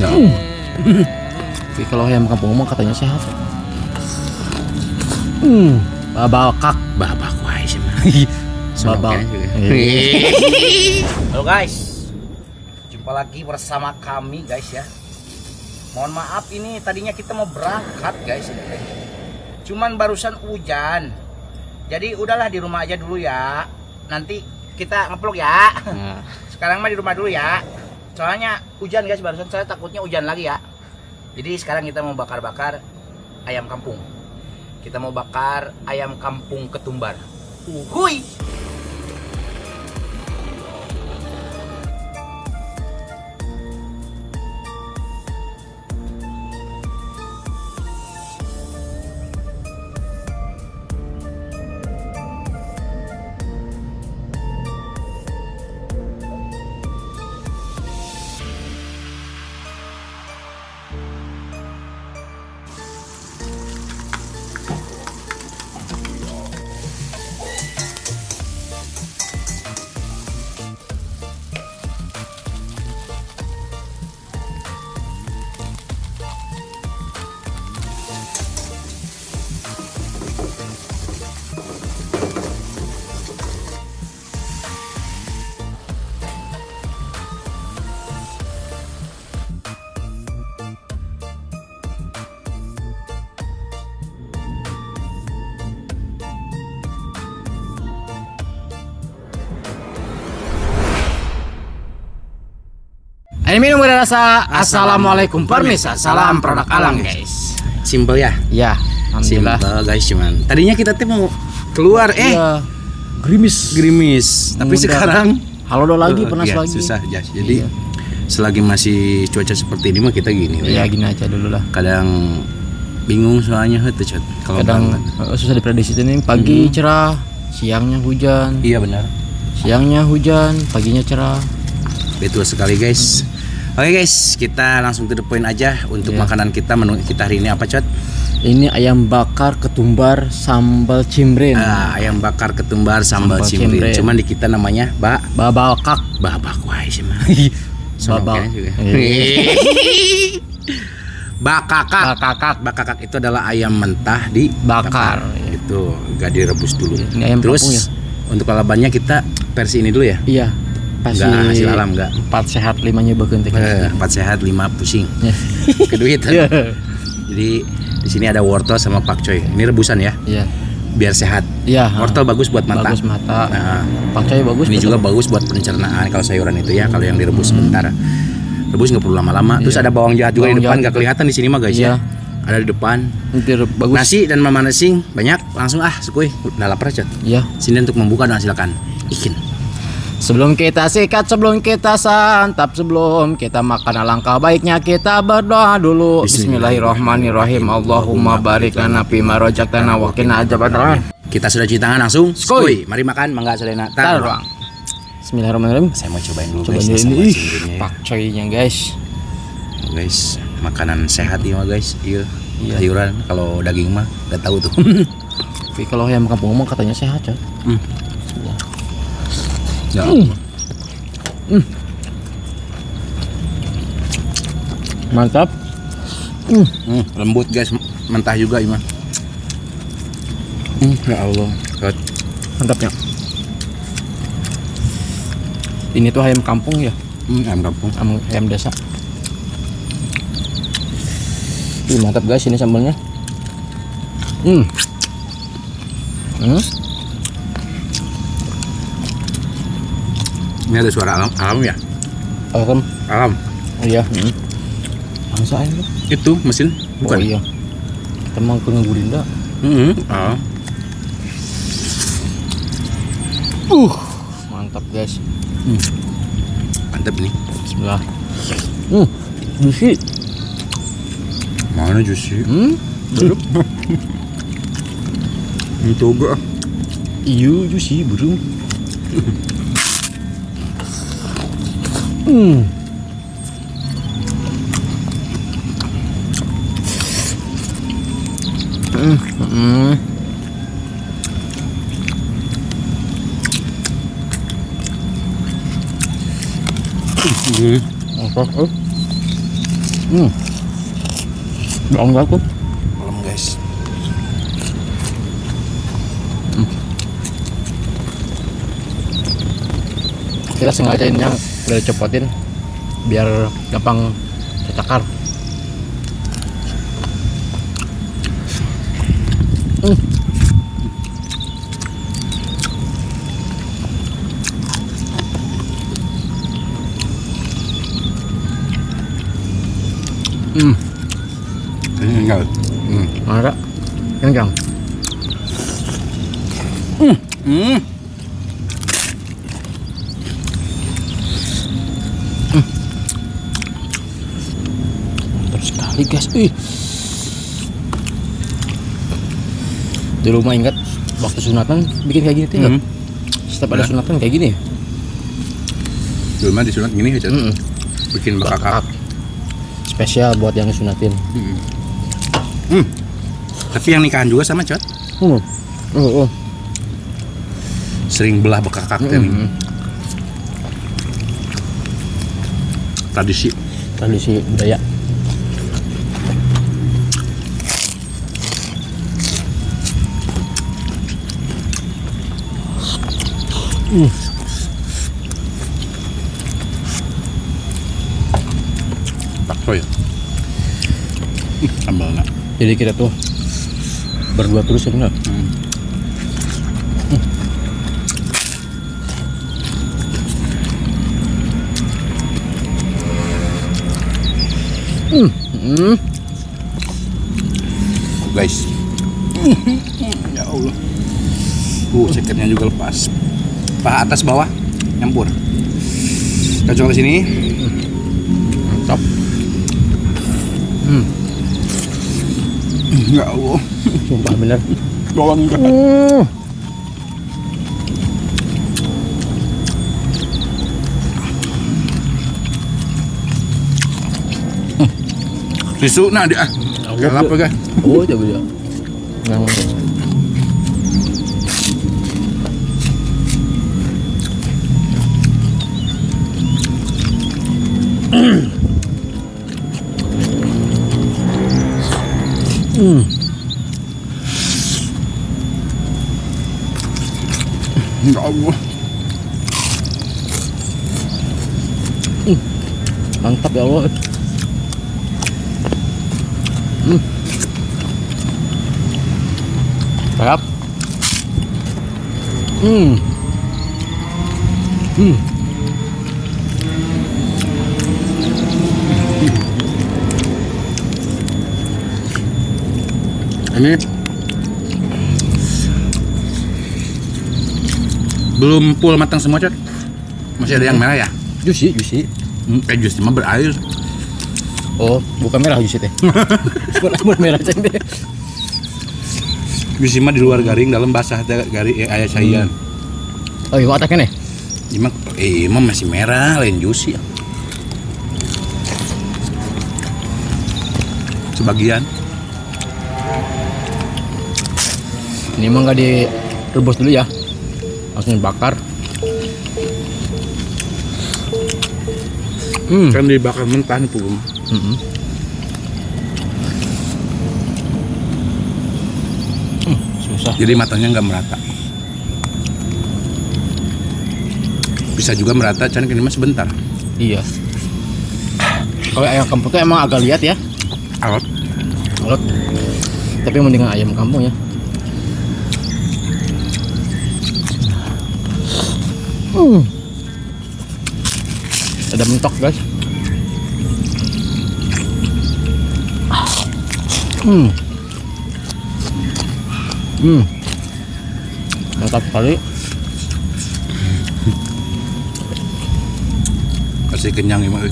Tapi kalau ayam kampung mah katanya sehat. Babakak. Babak wae sih mah. Babak. Halo guys, jumpa lagi bersama kami guys ya. Mohon maaf ini tadinya kita mau berangkat guys, cuman barusan hujan. Jadi udahlah di rumah aja dulu ya. Nanti kita ngeplok ya. Sekarang mah di rumah dulu ya. Soalnya hujan guys, barusan saya takutnya hujan lagi ya. Jadi sekarang kita mau bakar-bakar ayam kampung. Kita mau bakar ayam kampung ketumbar. Uhuy. Ini minum berasa. Assalamualaikum permisa. Salam produk alam guys. Simple ya? Ya, alhamdulillah. Simple guys, cuman tadinya kita tuh mau keluar Iya. Gerimis. tapi Mudah. sekarang Halo lagi, panas ya, lagi. susah Jas. Jadi Iya. selagi masih cuaca seperti ini mah kita gini Ya gini aja dulu lah. kadang bingung soalnya tuh Cot. Kalau Kadang banget. susah diprediksi ini. Pagi cerah, siangnya hujan. Iya benar. Siangnya hujan, paginya cerah. Betul sekali guys. Oke guys, kita langsung to the point aja untuk Iya. makanan kita. Menu kita hari ini apa Cot? Ini ayam bakar ketumbar sambal cimrin. Ayam bakar ketumbar sambal Sambal cimrin. cimrin. Cuman di kita namanya Babakak. babak wae sih mah. Babak. Juga. Iya. Bakakak. Bakakak itu adalah ayam mentah Bakar. Itu gak direbus dulu. Ini ayam Terus kampung ya? untuk lalabannya kita versi ini dulu ya. Iya. Pasti Enggak hasil alam enggak. 4 sehat 5 nyobakeun teh. 4 sehat 5 pusing. Keduit. Iya. Jadi di sini ada wortel sama pakcoy. Ini rebusan ya, Iya. biar sehat. Iya. Wortel bagus buat mata. Bagus mata. Nah, Pakcoy bagus. ini betul. juga bagus buat pencernaan kalau sayuran itu ya. Kalau yang direbus sebentar, rebus nggak perlu lama-lama. Terus Iya. ada bawang jahat juga Bawang di depan, jahat nggak kelihatan di sini mah guys Iya. ya. Ada di depan. Bagus. Nasi dan mama nasi banyak. Langsung sekuy. Udah lapar Cot. Iya. Sini untuk membuka dan silakan. Ikin. Sebelum kita sikat, sebelum kita santap, sebelum kita makan, alangkah baiknya kita berdoa dulu. Bismillahirrahmanirrahim. Allahumma barik lana fima razaqtana wa qina adzabannar. Kita sudah cuci tangan langsung. Skuy. Mari makan, mangga selena. Taruh. Bismillahirrahmanirrahim. Saya mau cobain dulu Coba guys. ini sambal cimrinnya ya. pakcoynya guys. Guys, makanan sehat ya mah guys. Iya. Iya. Sayuran kalau daging mah gak tahu tuh. Tapi kalau ayam kampung mah katanya sehat, Cok. Ya. Mantap. Lembut guys, mentah juga Ima. Ya Allah. Cot. Mantapnya. Ini tuh ayam kampung ya, Ayam kampung. ayam desa. Mantap guys, ini sambalnya. Ini ada suara alam ya? Alam. Alam. Iya. Bangsa ayam tuh. Itu mesin bukan? Oh iya. Emang ke Gurinda. Ah. Mantap guys. Mantap nih. Bismillah. Juicy. Mana juicy? Buruk. Ini toga. Iyo juicy burung. Mantap. Bohong aku. Belum guys. Kita sengajain yang udah dicopotin biar gampang cakar. Ini enggak. Ada. Kenyang. Terus sekali guys. Di rumah ingat waktu sunatan bikin kayak gini tuh ingat? Setiap ada sunatan kayak gini. Dulu mah disunat gini aja. Bikin bakak. Spesial buat yang disunatin. Tapi yang nikahan juga sama Cot. Sering belah bekakak nih. Tradisi budaya. Pakso ya. Sambal enggak. Jadi kita tuh berdua terus ya enggak? Guys. Ya Allah. Cekernya juga lepas. Paha atas bawah nyampur. Kacang di sini. Mantap. Ya Allah. Sumpah bener. Bawang enggak. Tisu nah dia. Galap ya, guys. Oh, coba dia. Yang Ya Allah. mantap ya Allah. Siap. Ini belum full matang semua, Cot. Masih ada yang merah ya? Juicy. Jus cuma berair. Oh, bukan merah juicy teh. Bukan merah ceng deh. Jus mah di luar garing, dalam basah teh garing aya cairan. Oh, iya otaknya nih. Imam masih merah, lain jus ya. Sebagian. Ini emang nggak direbus dulu ya, langsung dibakar. Kan dibakar mentah nih pun. Susah. Jadi matangnya nggak merata. Bisa juga merata, kan ini mah sebentar. Iya. Kalau ayam kampung tuh emang agak lihat ya. Alot. Tapi mendingan ayam kampung ya. Ada mentok guys. Mantap sekali. Masih kenyang ya, Mak.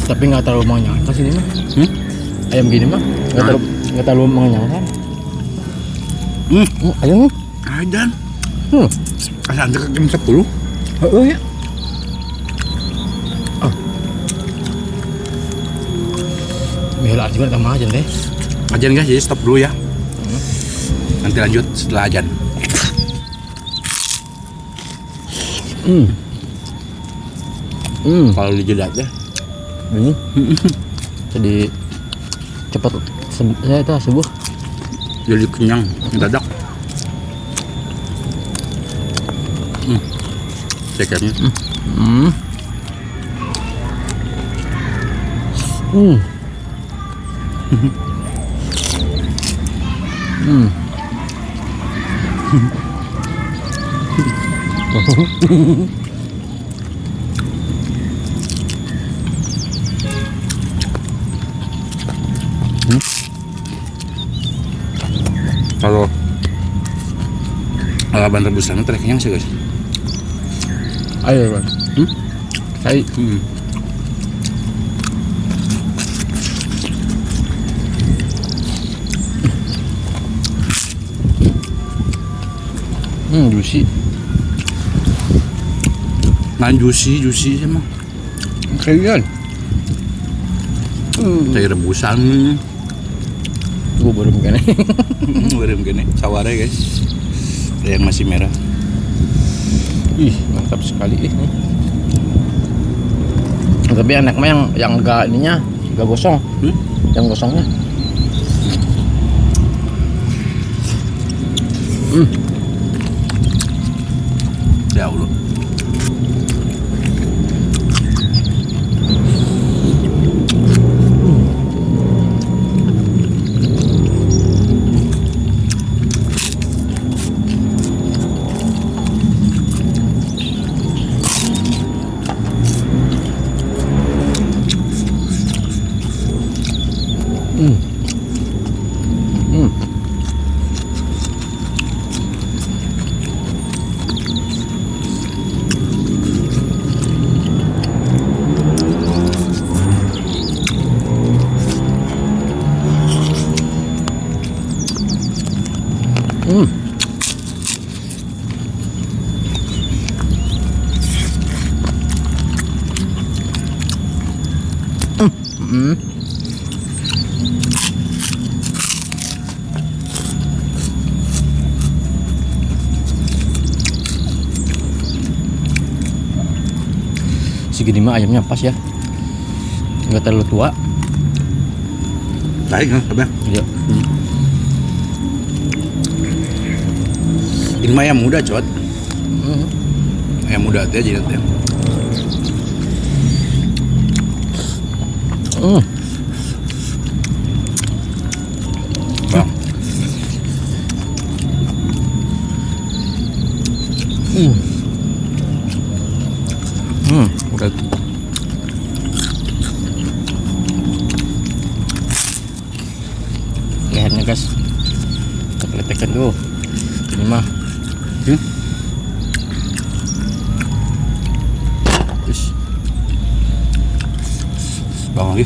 Tapi nggak terlalu mengenyangkan sini mah. Ayam gini mah nggak terlalu mengenyangkan. Ayam Adan. Asal anda ke jam 10. Oh ya. Mihal juga sama aja deh. Ajan guys, jadi stop dulu ya. Nanti lanjut setelah ajan. Kalau dijeda teh Ini jadi cepat saya itu subuh. jadi kenyang dadak. Cekernya. Kalau alaban rebusan teh kenyang sih guys. Ayo, Bang. Saya juicy. Nah juicy emang. Kayaknya. Kayak rebusan. Gue baru begini. Baru begini. Saware guys. Ada yang masih merah. Ih, mantap sekali. Tapi enak mah yang enggak ininya, enggak gosong. Yang gosongnya. Ya Allah. Segini mah ayamnya pas ya, nggak terlalu tua. Baik kan, Abang? Iya. Ini mah yang muda, Cot. Yang muda teh jadi teh. Bang. Udah. Lehernya guys, kita letakkan dulu. Ini mah. Terus, Bang lagi.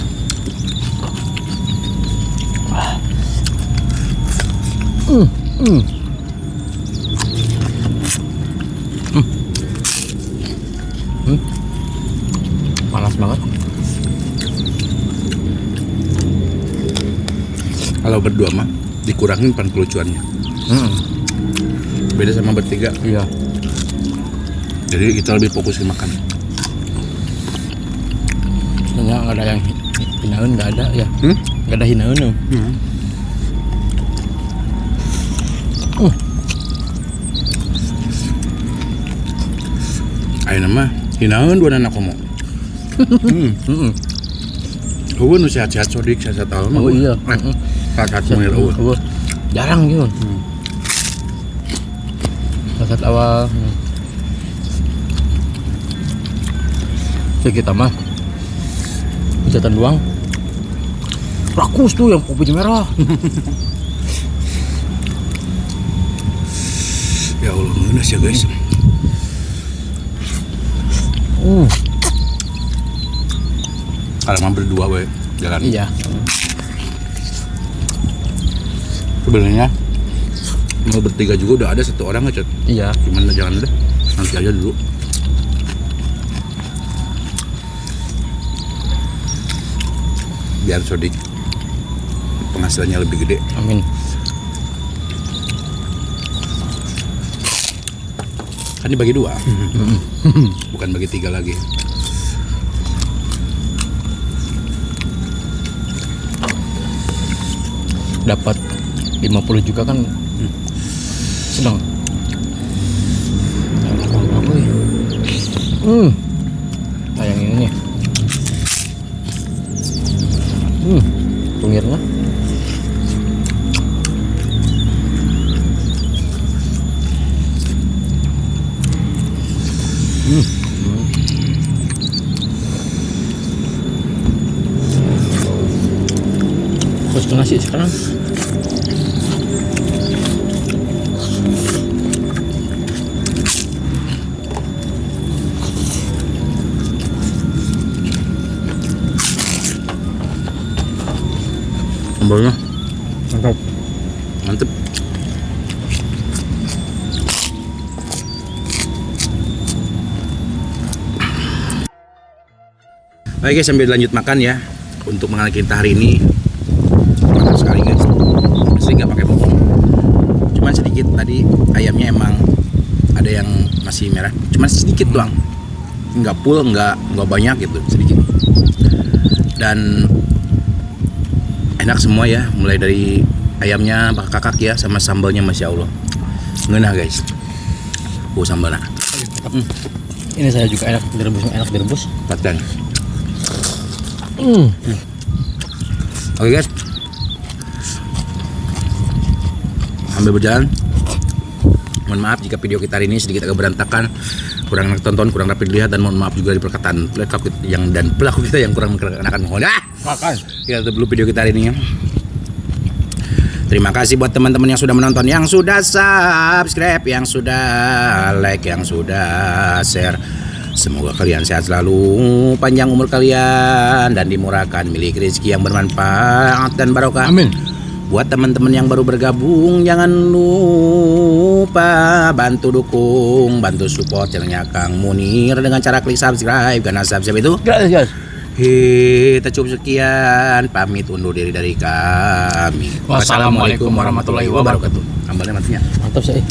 Panas banget. Kalau berdua mah dikurangin pan kelucuannya. Beda sama bertiga. Iya. Jadi kita lebih fokus ke makan. Nggak ada yang hinaun, nggak ada ya. Nggak ada hinaun. Ayo nama hinaun dua anak komo. Eueun nu sehat-sehat sodik sehat tahu mah. Oh iya. Kakak munir eueun. Jarang yun. Saat awal. Kita mah hujatan doang. Rakus tuh yang kopi merah. Ya Allah, ngeunah ya guys. Kalau mah berdua we jalan. Iya. Sebenarnya mau bertiga juga udah ada satu orang aja. Iya. Gimana jangan deh. Nanti aja dulu. Biar sodik penghasilannya lebih gede. Amin. Kan dibagi dua. Bukan bagi tiga lagi. dapat 50 juga kan sedang. Nah yang ini nih. Tungirnya. Terus ke nasi sekarang. Sambalnya mantap. Mantep. Baik guys, sambil lanjut makan ya. Untuk mengawali kita hari ini mantap sekali guys. Asli nggak pakai bohong. Cuman sedikit tadi ayamnya emang ada yang masih merah. Cuman sedikit doang. Nggak full, nggak banyak gitu, sedikit. Dan enak semua ya, mulai dari ayamnya kakak ya sama sambalnya, masya Allah ngenah guys. Sambalnya Ini saya juga enak direbus, Patkan. Oke guys, sambil berjalan, mohon maaf jika video kita hari ini sedikit agak berantakan, kurang enak tonton, kurang rapi dilihat, dan mohon maaf juga di perkataan pelaku kita yang kurang mengenakan. Mohon makan. Kita tutup dulu video kita hari ini ya. Terima kasih buat teman-teman yang sudah menonton, yang sudah subscribe, yang sudah like, yang sudah share. Semoga kalian sehat selalu, panjang umur kalian, dan dimurahkan milik rezeki yang bermanfaat dan barokah. Amin. Buat teman-teman yang baru bergabung, jangan lupa bantu dukung, bantu support channelnya Kang Munir dengan cara klik subscribe, karena subscribe itu Gratis guys. kita cukup sekian, pamit undur diri dari kami. Wassalamualaikum warahmatullahi wabarakatuh. Sambalnya matinya. Mantap sih.